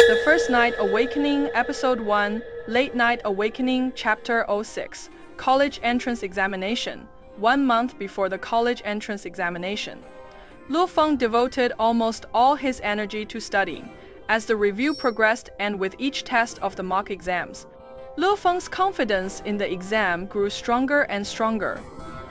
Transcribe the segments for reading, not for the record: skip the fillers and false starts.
The First Night Awakening, Episode 1, Late Night Awakening, Chapter 06, College Entrance Examination, 1 month before the college entrance examination. Luo Feng devoted almost all his energy to studying. As the review progressed and with each test of the mock exams, Luo Feng's confidence in the exam grew stronger and stronger.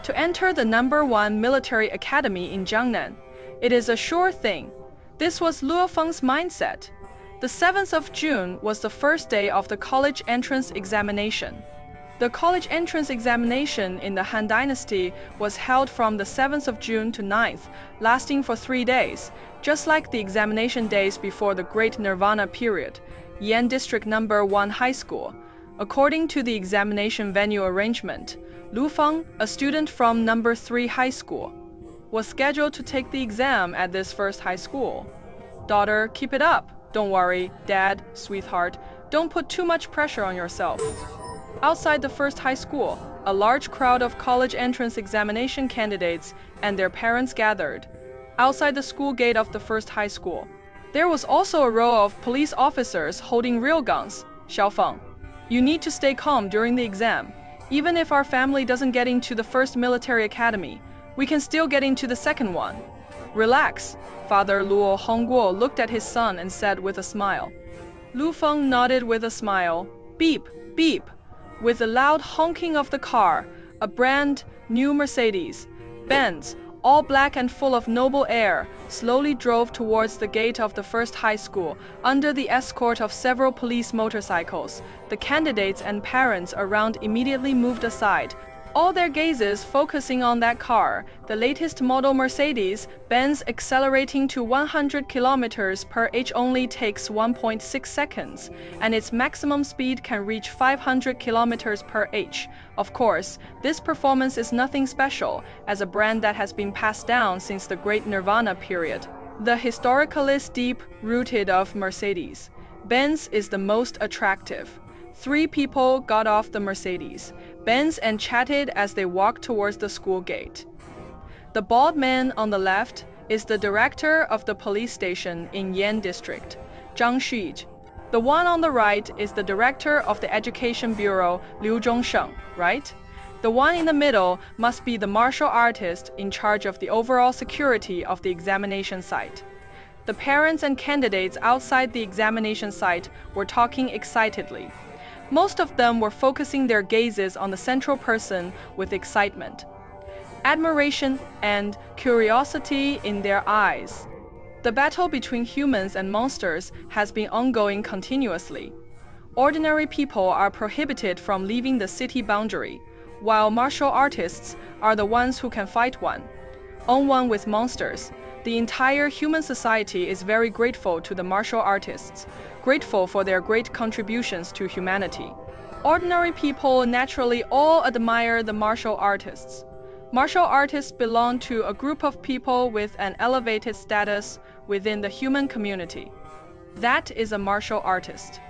To enter the #1 military academy in Jiangnan, it is a sure thing. This was Luo Feng's mindset. The 7th of June was the first day of the college entrance examination. The college entrance examination in the Han Dynasty was held from the 7th of June to 9th, lasting for 3 days, just like the examination days before the Great Nirvana period, Yan District #1 High School. According to the examination venue arrangement, Luo Feng, a student from #3 High School, was scheduled to take the exam at this first high school. Daughter, keep it up. Don't worry, Dad, sweetheart, don't put too much pressure on yourself. Outside the first high school, a large crowd of college entrance examination candidates and their parents gathered. Outside the school gate of the first high school, there was also a row of police officers holding real guns. Xiaofeng, you need to stay calm during the exam. Even if our family doesn't get into the first military academy, we can still get into the second one. Relax. Father Luo Hongguo looked at his son and said with a smile. Luo Feng nodded with a smile. Beep, beep. With a loud honking of the car, a brand new Mercedes Benz, all black and full of noble air, slowly drove towards the gate of the first high school, under the escort of several police motorcycles. The candidates and parents around immediately moved aside, all their gazes focusing on that car, the latest model Mercedes-Benz, accelerating to 100 kilometers per h only takes 1.6 seconds, and its maximum speed can reach 500 kilometers per h. Of course, this performance is nothing special, as a brand that has been passed down since the Great Nirvana period. The historically deep-rooted of Mercedes-Benz is the most attractive. 3 people got off the Mercedes-Benz and chatted as they walked towards the school gate. The bald man on the left is the director of the police station in Yan District, Zhang Shij. The one on the right is the director of the education bureau, Liu Zhongsheng, right? The one in the middle must be the martial artist in charge of the overall security of the examination site. The parents and candidates outside the examination site were talking excitedly. Most of them were focusing their gazes on the central person with excitement, admiration, and curiosity in their eyes. The battle between humans and monsters has been ongoing continuously. Ordinary people are prohibited from leaving the city boundary, while martial artists are the ones who can fight on one with monsters. The entire human society is very grateful to the martial artists, grateful for their great contributions to humanity. Ordinary people naturally all admire the martial artists. Martial artists belong to a group of people with an elevated status within the human community. That is a martial artist.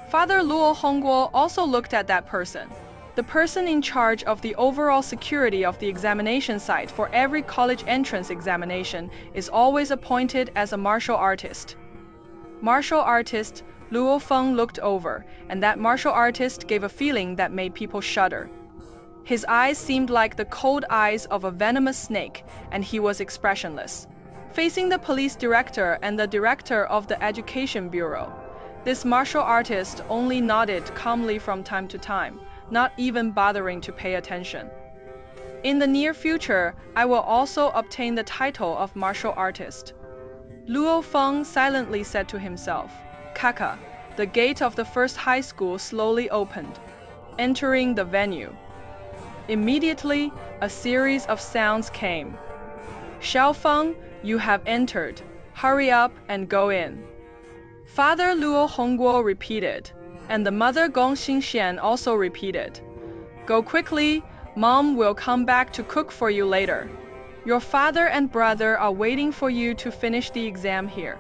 Father Luo Hongguo also looked at that person. The person in charge of the overall security of the examination site for every college entrance examination is always appointed as a martial artist. Martial artist, Luo Feng looked over, and that martial artist gave a feeling that made people shudder. His eyes seemed like the cold eyes of a venomous snake, and he was expressionless. Facing the police director and the director of the education bureau, this martial artist only nodded calmly from time to time, not even bothering to pay attention. In the near future, I will also obtain the title of martial artist. Luo Feng silently said to himself. Kaka, the gate of the first high school slowly opened, entering the venue. Immediately, a series of sounds came. Xiaofeng, you have entered. Hurry up and go in. Father Luo Hongguo repeated, and the mother Gong Xingxian also repeated. Go quickly, Mom will come back to cook for you later. Your father and brother are waiting for you to finish the exam here.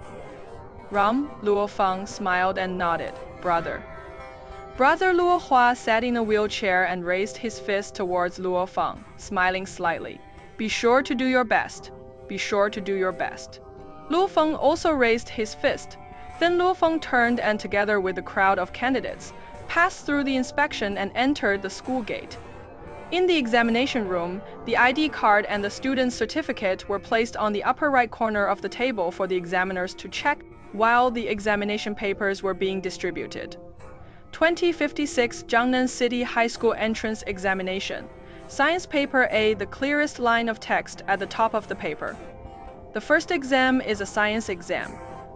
Luo Feng smiled and nodded. Brother. Brother Luo Hua sat in a wheelchair and raised his fist towards Luo Feng, smiling slightly. Be sure to do your best. Be sure to do your best. Luo Feng also raised his fist. Then Luo Feng turned and together with the crowd of candidates, passed through the inspection and entered the school gate. In the examination room, the ID card and the student's certificate were placed on the upper right corner of the table for the examiners to check while the examination papers were being distributed. 2056 Jiangnan City High School Entrance Examination. Science Paper A, the clearest line of text at the top of the paper. The first exam is a science exam.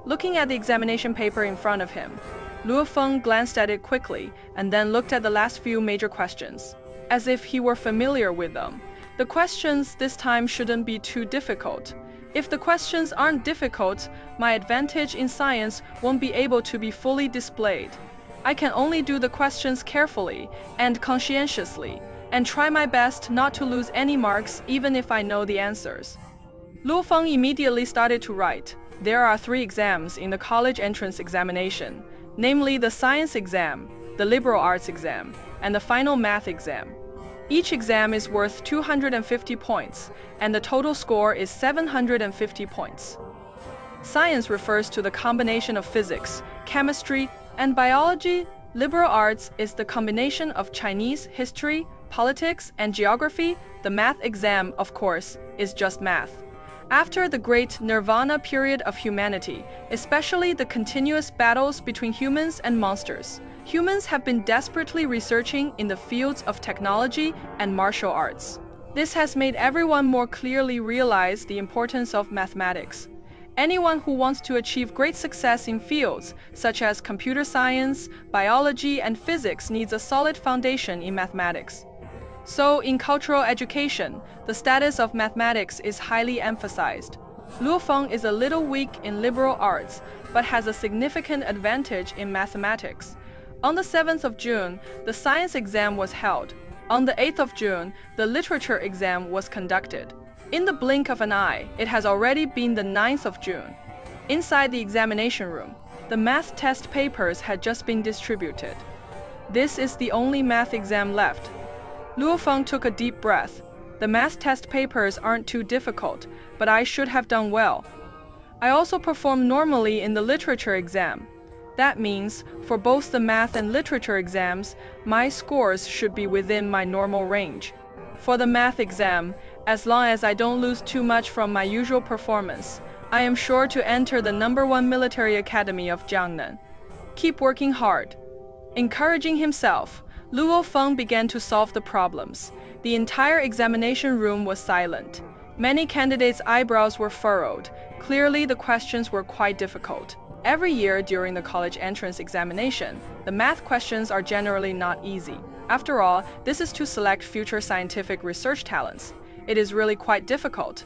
Looking at the examination paper in front of him, Luo Feng glanced at it quickly and then looked at the last few major questions, as if he were familiar with them. The questions this time shouldn't be too difficult. If the questions aren't difficult, my advantage in science won't be able to be fully displayed. I can only do the questions carefully and conscientiously, and try my best not to lose any marks even if I know the answers. Luo Feng immediately started to write. There are 3 exams in the college entrance examination, namely the science exam, the liberal arts exam, and the final math exam. Each exam is worth 250 points, and the total score is 750 points. Science refers to the combination of physics, chemistry, and biology. Liberal arts is the combination of Chinese, history, politics, and geography. The math exam, of course, is just math. After the great nirvana period of humanity, especially the continuous battles between humans and monsters, humans have been desperately researching in the fields of technology and martial arts. This has made everyone more clearly realize the importance of mathematics. Anyone who wants to achieve great success in fields such as computer science, biology, and physics needs a solid foundation in mathematics. So, in cultural education, the status of mathematics is highly emphasized. Luo Feng is a little weak in liberal arts, but has a significant advantage in mathematics. On the 7th of June, the science exam was held. On the 8th of June, the literature exam was conducted. In the blink of an eye, it has already been the 9th of June. Inside the examination room, the math test papers had just been distributed. This is the only math exam left. Luo Feng took a deep breath. The math test papers aren't too difficult, but I should have done well. I also performed normally in the literature exam. That means, for both the math and literature exams, my scores should be within my normal range. For the math exam, as long as I don't lose too much from my usual performance, I am sure to enter the #1 military academy of Jiangnan. Keep working hard. Encouraging himself, Luo Feng began to solve the problems. The entire examination room was silent. Many candidates' eyebrows were furrowed. Clearly, the questions were quite difficult. Every year during the college entrance examination, the math questions are generally not easy. After all, this is to select future scientific research talents. It is really quite difficult.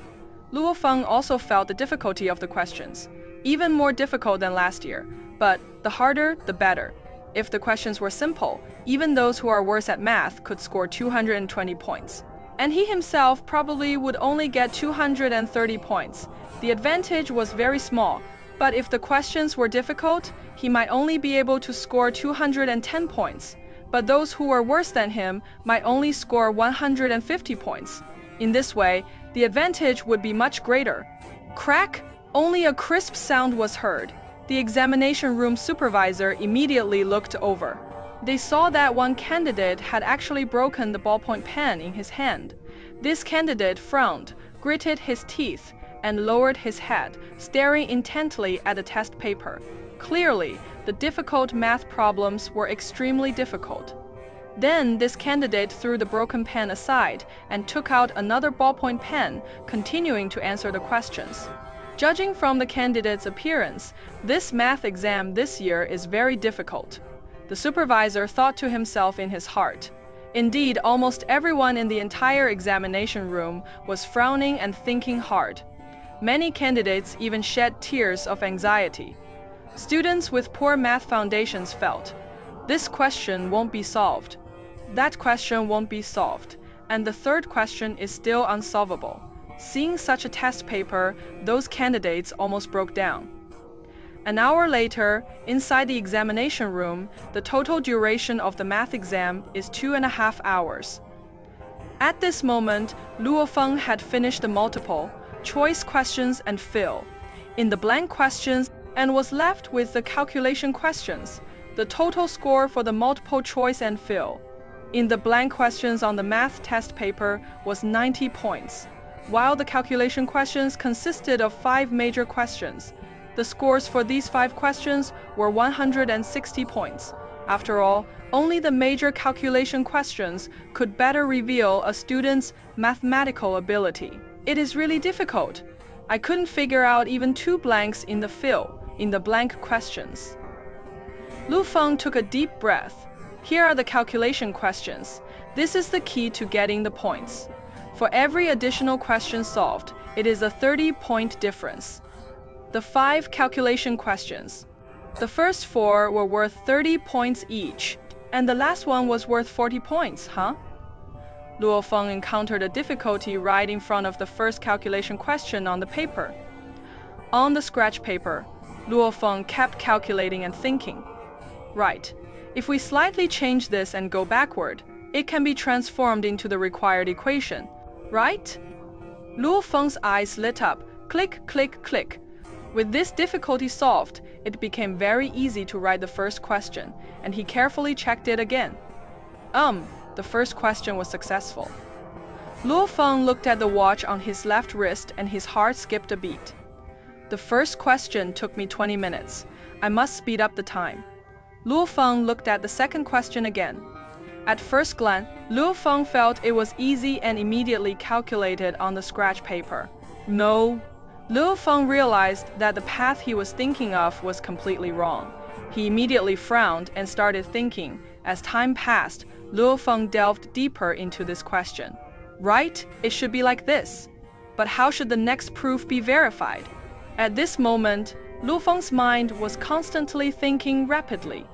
Luo Feng also felt the difficulty of the questions, even more difficult than last year, but the harder, the better. If the questions were simple, even those who are worse at math could score 220 points. And he himself probably would only get 230 points. The advantage was very small, but if the questions were difficult, he might only be able to score 210 points. But those who were worse than him might only score 150 points. In this way, the advantage would be much greater. Crack! Only a crisp sound was heard. The examination room supervisor immediately looked over. They saw that one candidate had actually broken the ballpoint pen in his hand. This candidate frowned, gritted his teeth, and lowered his head, staring intently at the test paper. Clearly, the difficult math problems were extremely difficult. Then this candidate threw the broken pen aside and took out another ballpoint pen, continuing to answer the questions. Judging from the candidate's appearance, this math exam this year is very difficult. The supervisor thought to himself in his heart. Indeed, almost everyone in the entire examination room was frowning and thinking hard. Many candidates even shed tears of anxiety. Students with poor math foundations felt, this question won't be solved. That question won't be solved. And the third question is still unsolvable. Seeing such a test paper, those candidates almost broke down. An hour later, inside the examination room, the total duration of the math exam is 2.5 hours. At this moment, Luo Feng had finished the multiple choice questions and fill in the blank questions. and was left with the calculation questions, the total score for the multiple choice and fill in the blank questions on the math test paper was 90 points. While the calculation questions consisted of 5 major questions, the scores for these 5 questions were 160 points. After all, only the major calculation questions could better reveal a student's mathematical ability. It is really difficult. I couldn't figure out even 2 blanks in the blank questions. Luo Feng took a deep breath. Here are the calculation questions. This is the key to getting the points. For every additional question solved, it is a 30-point difference. The 5 calculation questions. The first 4 were worth 30 points each, and the last one was worth 40 points, huh? Luo Feng encountered a difficulty right in front of the first calculation question on the paper. On the scratch paper, Luo Feng kept calculating and thinking. Right. If we slightly change this and go backward, it can be transformed into the required equation, right? Luo Feng's eyes lit up. Click, click, click. With this difficulty solved, it became very easy to write the first question, and he carefully checked it again. The first question was successful. Luo Feng looked at the watch on his left wrist and his heart skipped a beat. The first question took me 20 minutes. I must speed up the time. Luo Feng looked at the second question again. At first glance, Luo Feng felt it was easy and immediately calculated on the scratch paper. No. Luo Feng realized that the path he was thinking of was completely wrong. He immediately frowned and started thinking. As time passed, Luo Feng delved deeper into this question. Right, it should be like this. But how should the next proof be verified? At this moment, Luo Feng's mind was constantly thinking rapidly.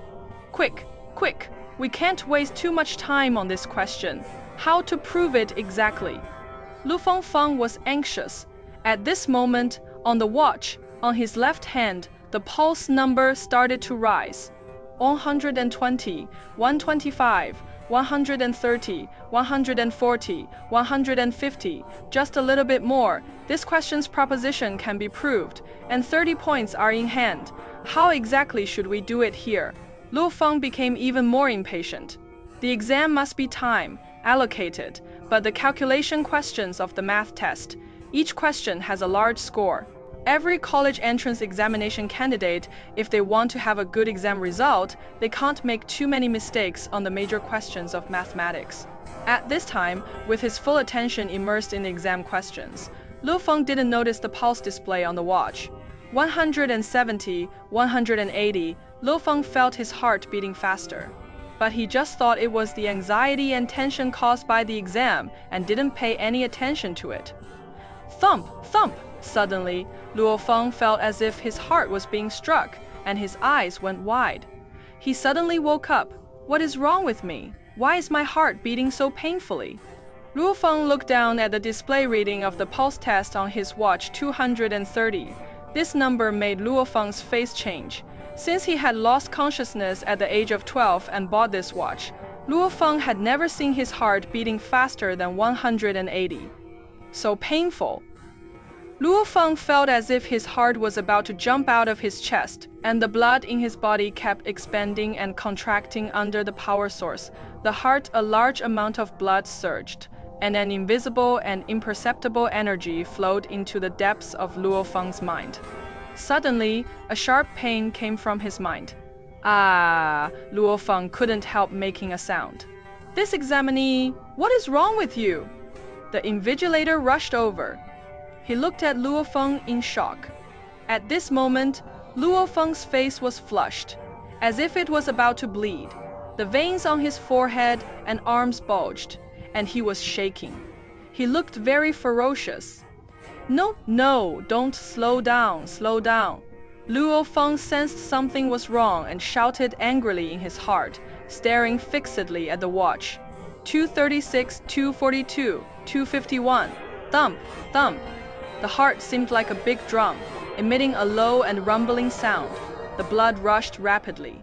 Quick, quick, we can't waste too much time on this question. How to prove it exactly? Luo Feng was anxious. At this moment, on the watch, on his left hand, the pulse number started to rise. 120, 125, 130, 140, 150, just a little bit more. This question's proposition can be proved, and 30 points are in hand. How exactly should we do it here? Luo Feng became even more impatient. The exam must be allocated, but the calculation questions of the math test, each question has a large score. Every college entrance examination candidate, if they want to have a good exam result, they can't make too many mistakes on the major questions of mathematics. At this time, with his full attention immersed in the exam questions, Luo Feng didn't notice the pulse display on the watch. 170, 180, Luo Feng felt his heart beating faster. But he just thought it was the anxiety and tension caused by the exam and didn't pay any attention to it. Thump, thump! Suddenly, Luo Feng felt as if his heart was being struck, and his eyes went wide. He suddenly woke up. What is wrong with me? Why is my heart beating so painfully? Luo Feng looked down at the display reading of the pulse test on his watch 230. This number made Luo Feng's face change. Since he had lost consciousness at the age of 12 and bought this watch, Luo Feng had never seen his heart beating faster than 180. So painful. Luo Feng felt as if his heart was about to jump out of his chest, and the blood in his body kept expanding and contracting under the power source. The heart, a large amount of blood surged, and an invisible and imperceptible energy flowed into the depths of Luo Feng's mind. Suddenly, a sharp pain came from his mind. Ah, Luo Feng couldn't help making a sound. This examinee, what is wrong with you? The invigilator rushed over. He looked at Luo Feng in shock. At this moment, Luo Feng's face was flushed, as if it was about to bleed. The veins on his forehead and arms bulged, and he was shaking. He looked very ferocious. No, don't slow down, slow down. Luo Feng sensed something was wrong and shouted angrily in his heart, staring fixedly at the watch. 236, 242, 251. Thump, thump. The heart seemed like a big drum, emitting a low and rumbling sound. The blood rushed rapidly.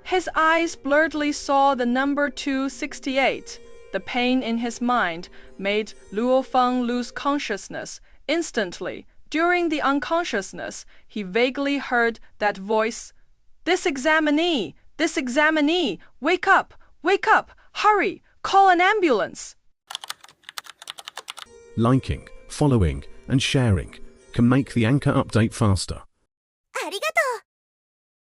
His eyes blurredly saw the number 268. The pain in his mind made Luo Feng lose consciousness. Instantly, During the unconsciousness, he vaguely heard that voice, "This examinee! This examinee! Wake up! Wake up! Hurry! Call an ambulance!" Liking, following, and sharing can make the Anchor update faster.